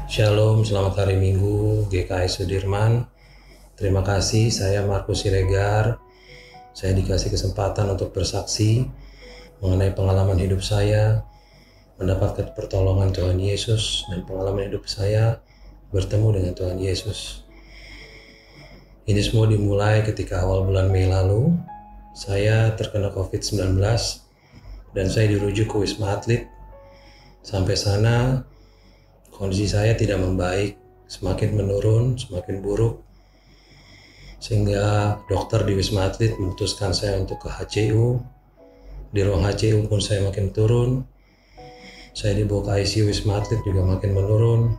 Shalom, selamat hari Minggu GKI Sudirman. Terima kasih, saya Markus Siregar. Saya dikasih kesempatan untuk bersaksi mengenai pengalaman hidup saya, mendapatkan pertolongan Tuhan Yesus, dan pengalaman hidup saya bertemu dengan Tuhan Yesus. Ini semua dimulai ketika awal bulan Mei lalu, saya terkena COVID-19 dan saya dirujuk ke Wisma Atlet. Sampai sana, kondisi saya tidak membaik, semakin menurun, semakin buruk, sehingga dokter di Wisma Atlet memutuskan saya untuk ke HCU. Di ruang HCU pun saya makin turun, saya dibawa ke ICU Wisma Atlet juga makin menurun,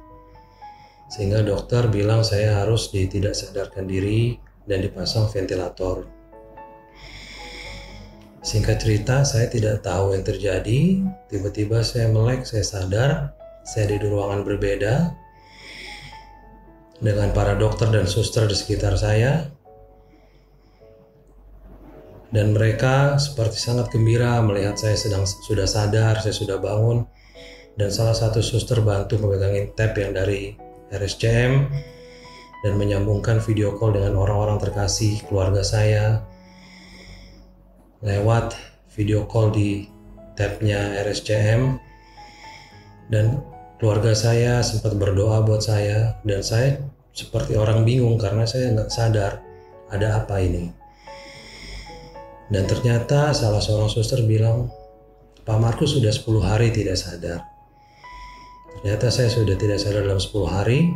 sehingga dokter bilang saya harus tidak sadarkan diri dan dipasang ventilator. Singkat cerita, saya tidak tahu yang terjadi. Tiba-tiba saya melek, saya sadar, saya di ruangan berbeda dengan para dokter dan suster di sekitar saya. Dan mereka seperti sangat gembira melihat saya sudah sadar, saya sudah bangun. Dan salah satu suster bantu memegangin tab yang dari RSCM dan menyambungkan video call dengan orang-orang terkasih keluarga saya lewat video call di tabnya RSCM. Dan keluarga saya sempat berdoa buat saya, dan saya seperti orang bingung karena saya nggak sadar ada apa ini. Dan ternyata salah seorang suster bilang, Pak Markus sudah 10 hari tidak sadar. Ternyata saya sudah tidak sadar dalam 10 hari,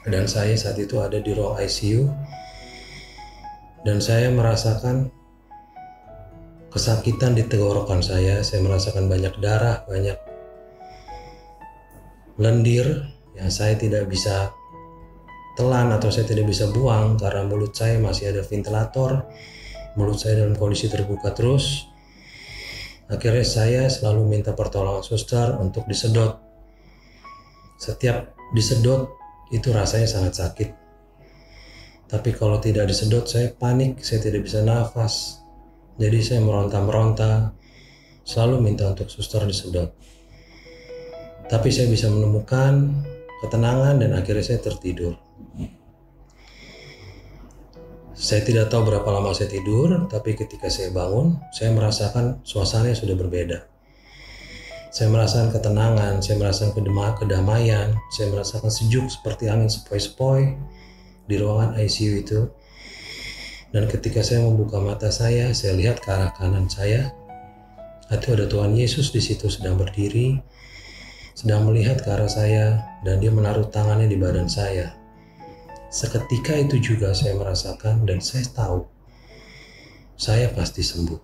dan saya saat itu ada di ruang ICU, dan saya merasakan kesakitan di tenggorokan saya merasakan banyak darah, banyak lendir yang saya tidak bisa telan atau saya tidak bisa buang karena mulut saya masih ada ventilator, mulut saya dalam kondisi terbuka terus. Akhirnya saya selalu minta pertolongan suster untuk disedot. Setiap disedot itu rasanya sangat sakit. Tapi kalau tidak disedot saya panik, saya tidak bisa nafas. Jadi saya meronta-meronta, selalu minta untuk suster disedot. Tapi saya bisa menemukan ketenangan dan akhirnya saya tertidur. Saya tidak tahu berapa lama saya tidur, tapi ketika saya bangun, saya merasakan suasananya sudah berbeda. Saya merasakan ketenangan, saya merasakan kedamaian, saya merasakan sejuk seperti angin sepoi-sepoi di ruangan ICU itu. Dan ketika saya membuka mata saya lihat ke arah kanan saya, itu ada Tuhan Yesus di situ sedang berdiri, sedang melihat ke arah saya, dan dia menaruh tangannya di badan saya. Seketika itu juga saya merasakan dan saya tahu saya pasti sembuh.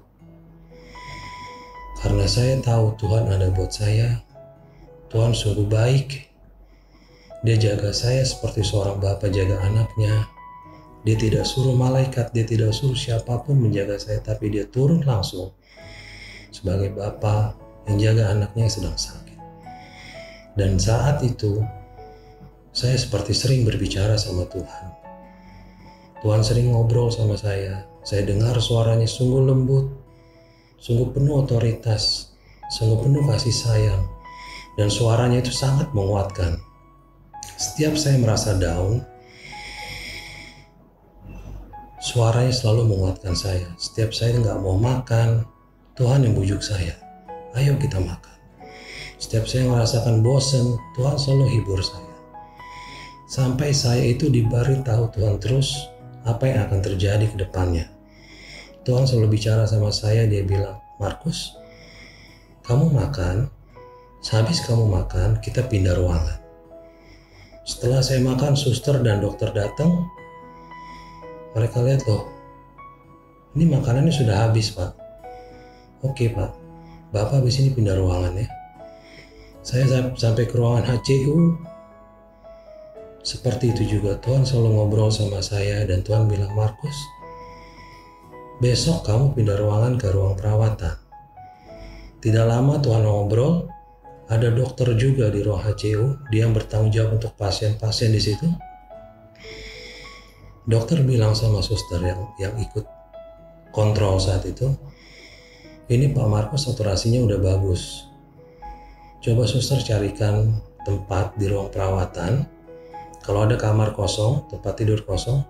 Karena saya tahu Tuhan ada buat saya. Tuhan sungguh baik. Dia jaga saya seperti seorang bapa jaga anaknya. Dia tidak suruh malaikat, dia tidak suruh siapapun menjaga saya, tapi dia turun langsung sebagai bapa yang jaga anaknya yang sedang sakit. Dan saat itu saya seperti sering berbicara sama Tuhan. Tuhan sering ngobrol sama saya dengar suaranya sungguh lembut, sungguh penuh otoritas, sungguh penuh kasih sayang, dan suaranya itu sangat menguatkan. Setiap saya merasa down, suaranya selalu menguatkan saya. Setiap saya nggak mau makan, Tuhan yang bujuk saya, ayo kita makan. Setiap saya merasakan bosan, Tuhan selalu hibur saya. Sampai saya itu diberitahu Tuhan terus apa yang akan terjadi ke depannya. Tuhan selalu bicara sama saya, dia bilang, Markus, kamu makan, sehabis kamu makan, kita pindah ruangan. Setelah saya makan, suster dan dokter datang, mereka lihat, loh, ini makanannya sudah habis, Pak. Oke, Pak, Bapak habis ini pindah ruangan ya. Saya sampai ke ruangan HCU, seperti itu juga Tuhan selalu ngobrol sama saya, dan Tuhan bilang, Markus, besok kamu pindah ruangan ke ruang perawatan. Tidak lama Tuhan ngobrol, ada dokter juga di ruang HCU, dia yang bertanggung jawab untuk pasien-pasien di situ. Dokter bilang sama suster yang ikut kontrol saat itu, ini Pak Markus saturasinya udah bagus. Coba suster carikan tempat di ruang perawatan. Kalau ada kamar kosong, tempat tidur kosong,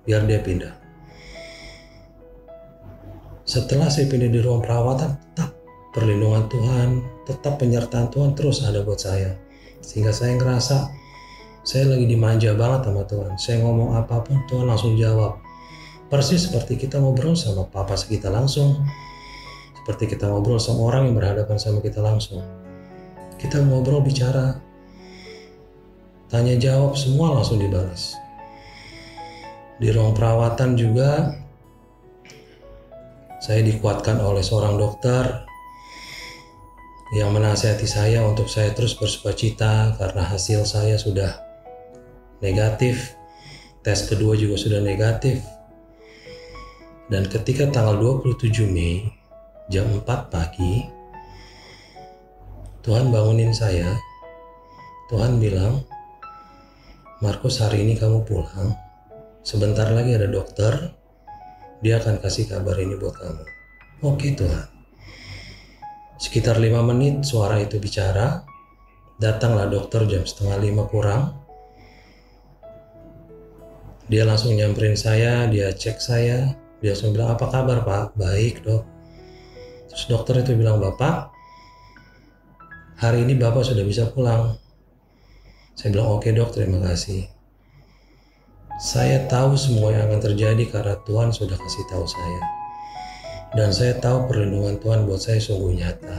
biar dia pindah. Setelah saya pindah di ruang perawatan, tetap perlindungan Tuhan, tetap penyertaan Tuhan terus ada buat saya. Sehingga saya ngerasa saya lagi dimanja banget sama Tuhan. Saya ngomong apapun, Tuhan langsung jawab. Persis seperti kita ngobrol sama papa kita langsung. Seperti kita ngobrol sama orang yang berhadapan sama kita langsung. Kita ngobrol, bicara, tanya jawab, semua langsung dibalas. Di ruang perawatan juga saya dikuatkan oleh seorang dokter yang menasihati saya untuk saya terus bersukacita karena hasil saya sudah negatif. Tes kedua juga sudah negatif. Dan ketika tanggal 27 Mei jam 4 pagi, Tuhan bangunin saya. Tuhan bilang, Markus, hari ini kamu pulang. Sebentar lagi ada dokter, dia akan kasih kabar ini buat kamu. Oke Tuhan. Sekitar 5 menit suara itu bicara. Datanglah dokter jam 4:30 kurang. Dia langsung nyamperin saya, dia cek saya. Dia langsung bilang, apa kabar Pak? Baik dok. Terus dokter itu bilang, Bapak, hari ini Bapak sudah bisa pulang. Saya bilang, oke dok, terima kasih. Saya tahu semua yang akan terjadi karena Tuhan sudah kasih tahu saya. Dan saya tahu perlindungan Tuhan buat saya sungguh nyata.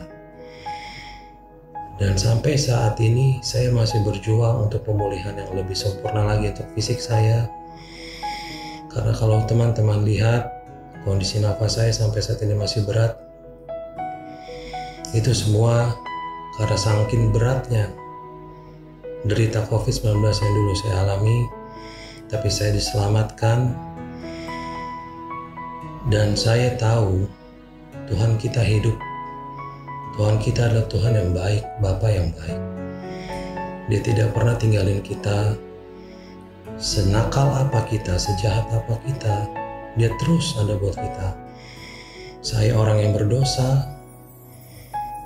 Dan sampai saat ini saya masih berjuang untuk pemulihan yang lebih sempurna lagi untuk fisik saya. Karena kalau teman-teman lihat kondisi nafas saya sampai saat ini masih berat. Itu semua karena saking beratnya derita COVID-19 yang dulu saya alami, tapi saya diselamatkan. Dan saya tahu Tuhan kita hidup. Tuhan kita adalah Tuhan yang baik, Bapa yang baik. Dia tidak pernah tinggalin kita. Senakal apa kita, sejahat apa kita, Dia terus ada buat kita. Saya orang yang berdosa,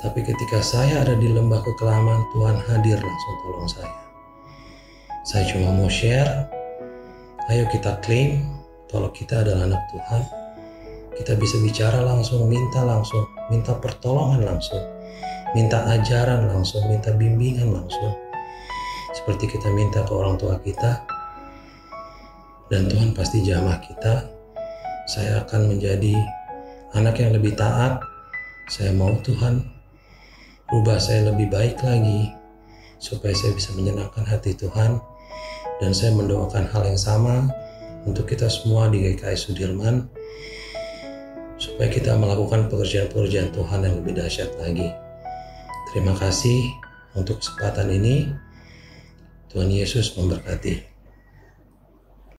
tapi ketika saya ada di lembah kekelaman, Tuhan hadir langsung tolong saya. Saya cuma mau share, ayo kita klaim kalau kita adalah anak Tuhan. Kita bisa bicara langsung, minta pertolongan langsung, minta ajaran langsung, minta bimbingan langsung. Seperti kita minta ke orang tua kita, dan Tuhan pasti jamah kita. Saya akan menjadi anak yang lebih taat. Saya mau Tuhan rubah saya lebih baik lagi, supaya saya bisa menyenangkan hati Tuhan. Dan saya mendoakan hal yang sama untuk kita semua di GKI Sudirman, supaya kita melakukan pekerjaan-pekerjaan Tuhan yang lebih dahsyat lagi. Terima kasih untuk kesempatan ini. Tuhan Yesus memberkati.